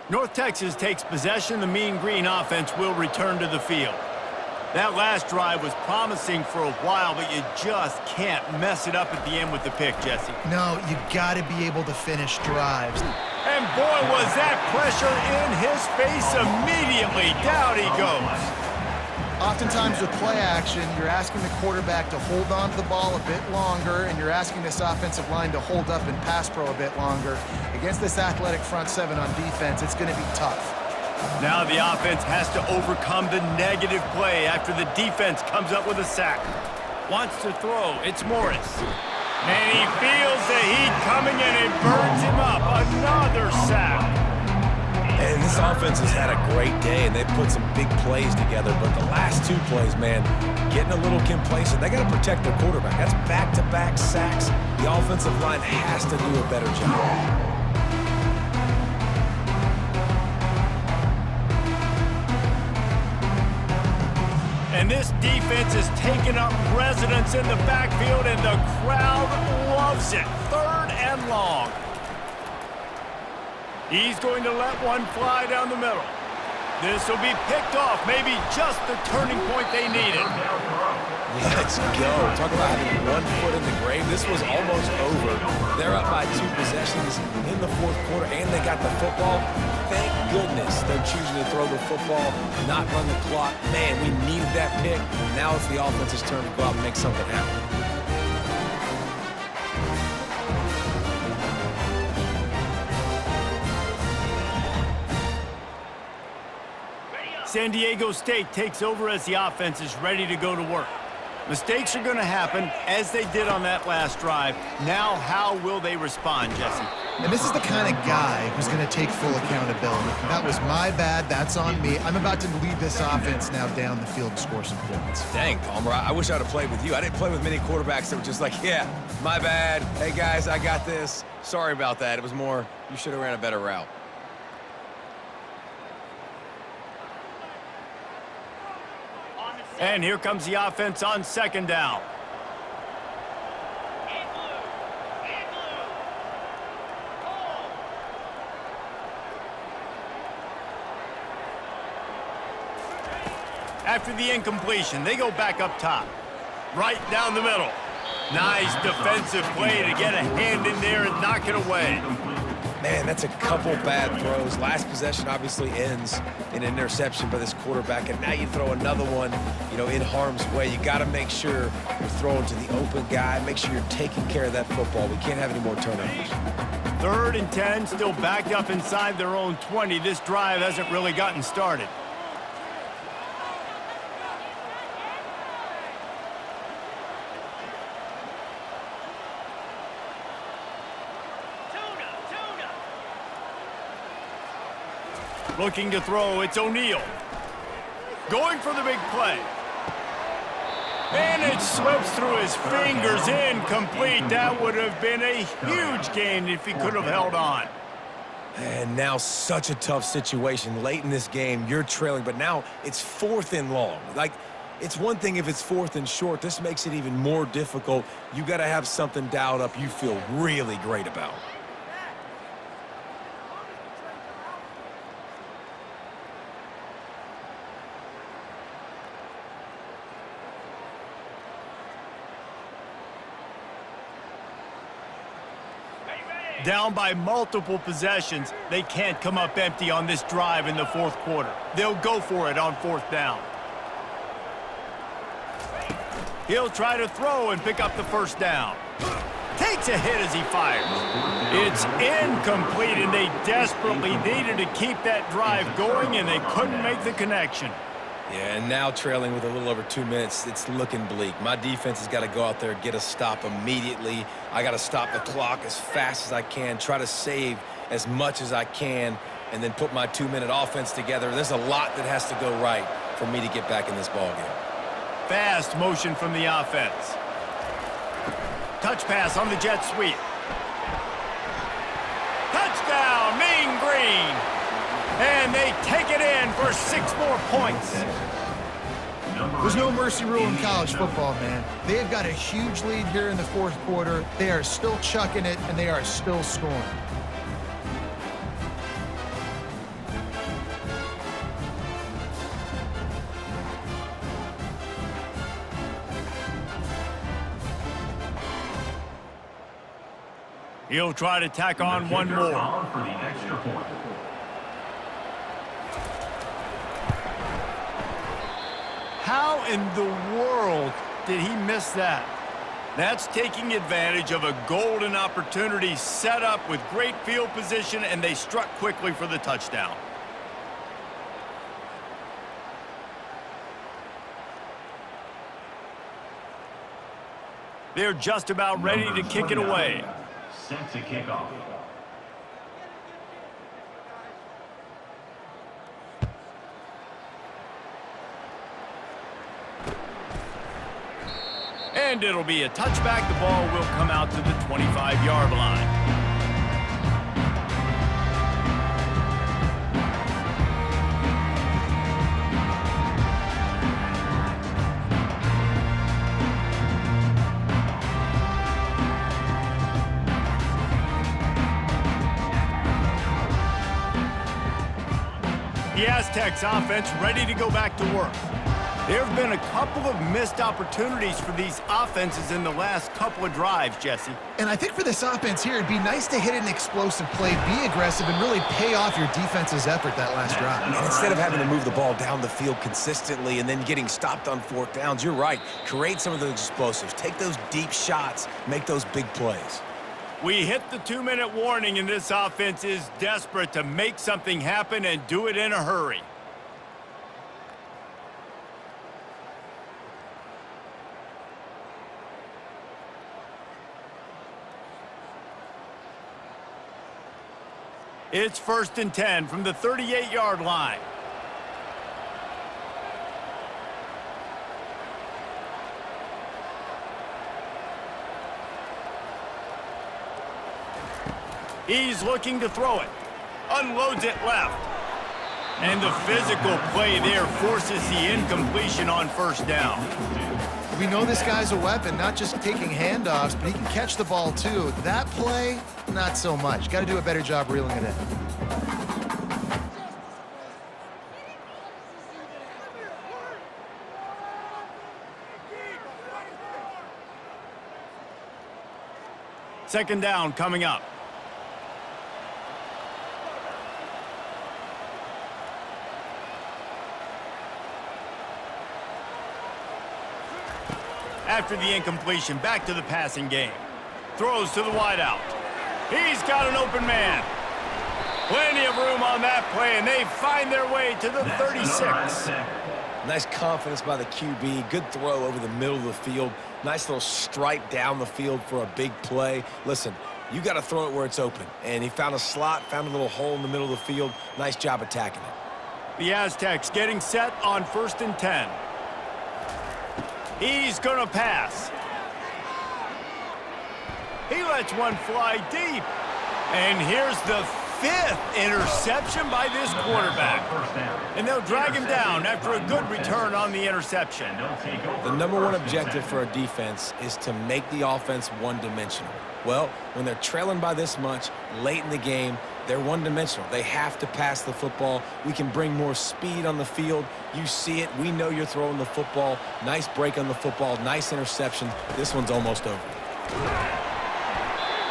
North Texas takes possession. The Mean Green offense will return to the field. That last drive was promising for a while, but you just can't mess it up at the end with the pick, Jesse. No, you got to be able to finish drives. And boy, was that pressure in his face immediately. Down he goes. Oftentimes with play action, you're asking the quarterback to hold on to the ball a bit longer, and you're asking this offensive line to hold up and pass pro a bit longer. Against this athletic front seven on defense, it's going to be tough. Now the offense has to overcome the negative play after the defense comes up with a sack. Wants to throw. It's Morris. And he feels the heat coming and it burns him up. Another sack. And this offense has had a great day, and they've put some big plays together. But the last two plays, man, getting a little complacent. They got to protect their quarterback. That's back-to-back sacks. The offensive line has to do a better job. And this defense is taking up residence in the backfield, and the crowd loves it. 3rd and long. He's going to let one fly down the middle. This will be picked off, maybe just the turning point they needed. Let's go. Talk about having one foot in the grave. This was almost over. They're up by 2 possessions in the 4th quarter, and they got the football. Thank goodness they're choosing to throw the football, not run the clock. Man, we needed that pick. Now it's the offense's turn to go out and make something happen. San Diego State takes over as the offense is ready to go to work. Mistakes are going to happen, as they did on that last drive. Now, how will they respond, Jesse? And this is the kind of guy who's going to take full accountability. That was my bad. That's on me. I'm about to lead this offense now down the field to score some points. Dang, Palmer, I wish I would have played with you. I didn't play with many quarterbacks that were just like, yeah, my bad. Hey, guys, I got this. Sorry about that. It was more, you should have ran a better route. And here comes the offense on 2nd down. After the incompletion, they go back up top. Right down the middle. Nice defensive play to get a hand in there and knock it away. Man, that's a couple bad throws. Last possession obviously ends in an interception by this quarterback, and now you throw another one, in harm's way. You got to make sure you're throwing to the open guy. Make sure you're taking care of that football. We can't have any more turnovers. 3rd and 10, still backed up inside their own 20. This drive hasn't really gotten started. Looking to throw, it's O'Neal. Going for the big play. And it slips through his fingers, incomplete. That would have been a huge gain if he could have held on. And now such a tough situation. Late in this game, you're trailing, but now it's 4th and long. Like, it's one thing if it's 4th and short. This makes it even more difficult. You got to have something dialed up you feel really great about. Down by multiple possessions, they can't come up empty on this drive in the 4th quarter. They'll go for it on 4th down. He'll try to throw and pick up the 1st down. Takes a hit as he fires. It's incomplete, and they desperately needed to keep that drive going, and they couldn't make the connection. Yeah, and now trailing with a little over 2 minutes, it's looking bleak. My defense has got to go out there and get a stop immediately. I got to stop the clock as fast as I can, try to save as much as I can, and then put my 2-minute offense together. There's a lot that has to go right for me to get back in this ballgame. Fast motion from the offense. Touch pass on the jet sweep. Touchdown, Mean Green! And they take it in for 6 more points. There's no mercy rule in college football, man. They've got a huge lead here in the 4th quarter. They are still chucking it, and they are still scoring. He'll try to tack on one more. For the extra point. How in the world did he miss that? That's taking advantage of a golden opportunity set up with great field position, and they struck quickly for the touchdown. They're just about ready to kick it away. Set to kick off. And it'll be a touchback. The ball will come out to the 25-yard line. The Aztecs offense ready to go back to work. There have been a couple of missed opportunities for these offenses in the last couple of drives, Jesse. And I think for this offense here, it'd be nice to hit an explosive play, be aggressive, and really pay off your defense's effort that last drive. And instead of having to move the ball down the field consistently and then getting stopped on fourth downs, you're right. Create some of those explosives. Take those deep shots. Make those big plays. We hit the 2-minute warning, and this offense is desperate to make something happen and do it in a hurry. It's 1st and 10 from the 38-yard line. He's looking to throw it. Unloads it left. And the physical play there forces the incompletion on 1st down. We know this guy's a weapon, not just taking handoffs, but he can catch the ball too. That play, not so much. Got to do a better job reeling it in. Second down coming up. After the incompletion, back to the passing game. Throws to the wideout. He's got an open man. Plenty of room on that play, and they find their way to the 36. Nice confidence by the QB. Good throw over the middle of the field. Nice little stripe down the field for a big play. Listen, you got to throw it where it's open. And he found a slot, found a little hole in the middle of the field. Nice job attacking it. The Aztecs getting set on 1st and 10. He's going to pass. He lets one fly deep. And here's the 5th interception by this quarterback. And they'll drag him down after a good return on the interception. The number one objective for a defense is to make the offense one-dimensional. Well, when they're trailing by this much late in the game, they're one-dimensional. They have to pass the football. We can bring more speed on the field. You see it. We know you're throwing the football. Nice break on the football. Nice interception. This one's almost over.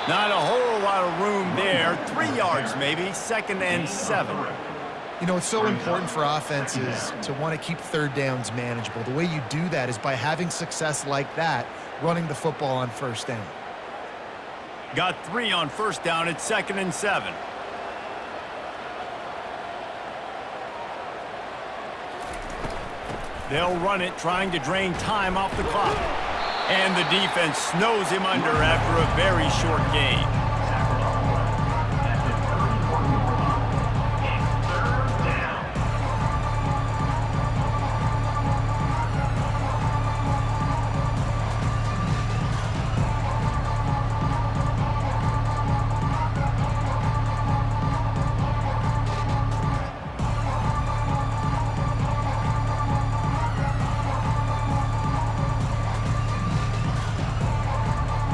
Not a whole lot of room there. 3 yards maybe. 2nd and 7. You know, it's so important for offenses to want to keep third downs manageable. The way you do that is by having success like that, running the football on 1st down. Got 3 on 1st down. It's 2nd and 7. They'll run it, trying to drain time off the clock. And the defense snows him under after a very short gain.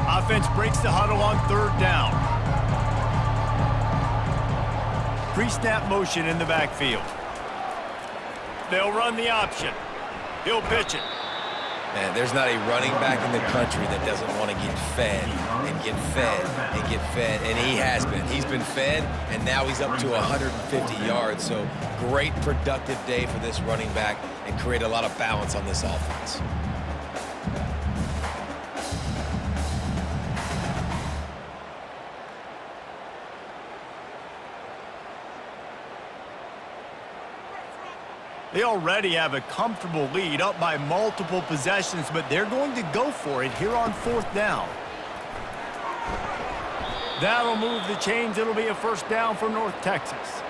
Offense breaks the huddle on 3rd down. Pre-snap motion in the backfield. They'll run the option. He'll pitch it. Man, there's not a running back in the country that doesn't want to get fed and get fed and get fed, and he has been. He's been fed, and now he's up to 150 yards. So great productive day for this running back and create a lot of balance on this offense. They already have a comfortable lead, up by multiple possessions, but they're going to go for it here on 4th down. That'll move the chains. It'll be a first down for North Texas.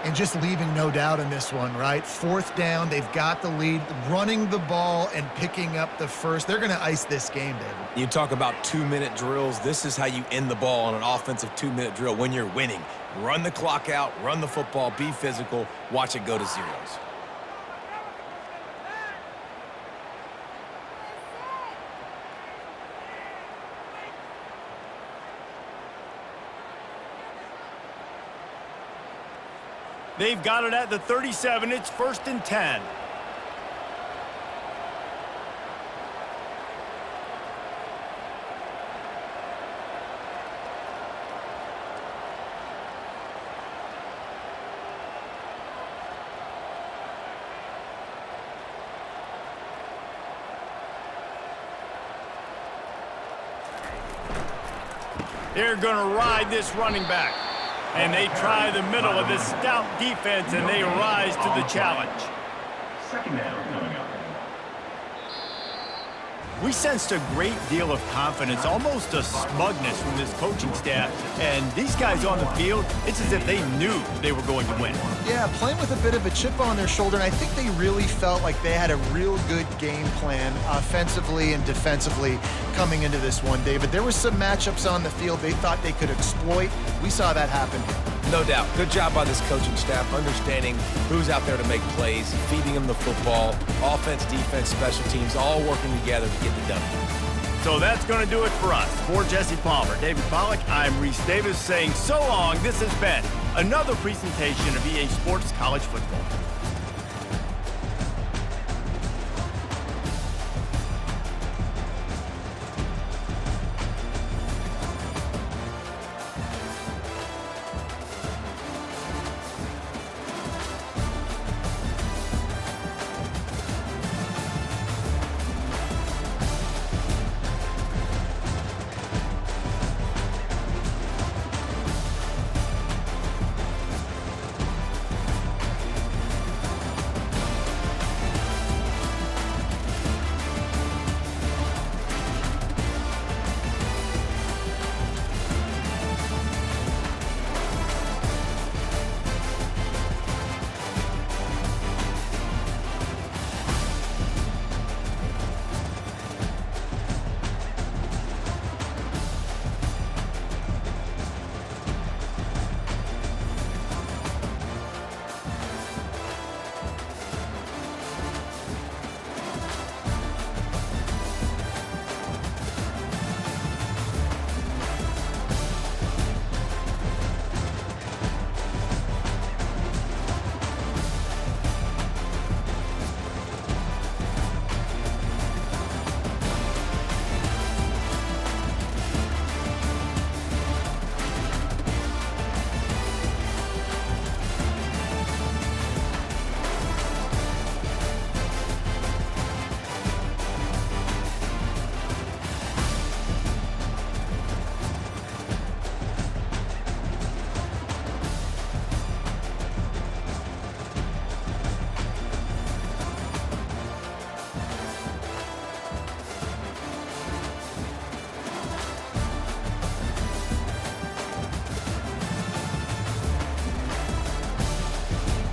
And just leaving no doubt in this one, right? 4th down, they've got the lead, running the ball and picking up the first. They're going to ice this game, David. You talk about 2-minute drills. This is how you end the ball on an offensive 2-minute drill when you're winning. Run the clock out, run the football, be physical, watch it go to zeros. They've got it at the 37. It's 1st and 10. They're going to ride this running back. And they try the middle of this stout defense, and they rise to the challenge. 2nd down coming up. We sensed a great deal of confidence, almost a smugness from this coaching staff. And these guys on the field, it's as if they knew they were going to win. Yeah, playing with a bit of a chip on their shoulder, and I think they really felt like they had a real good game plan offensively and defensively coming into this one, David. There were some matchups on the field they thought they could exploit. We saw that happen. No doubt. Good job by this coaching staff, understanding who's out there to make plays, feeding them the football, offense, defense, special teams, all working together to get the W. So that's going to do it for us. For Jesse Palmer, David Pollack, I'm Reese Davis saying so long. This has been another presentation of EA Sports College Football.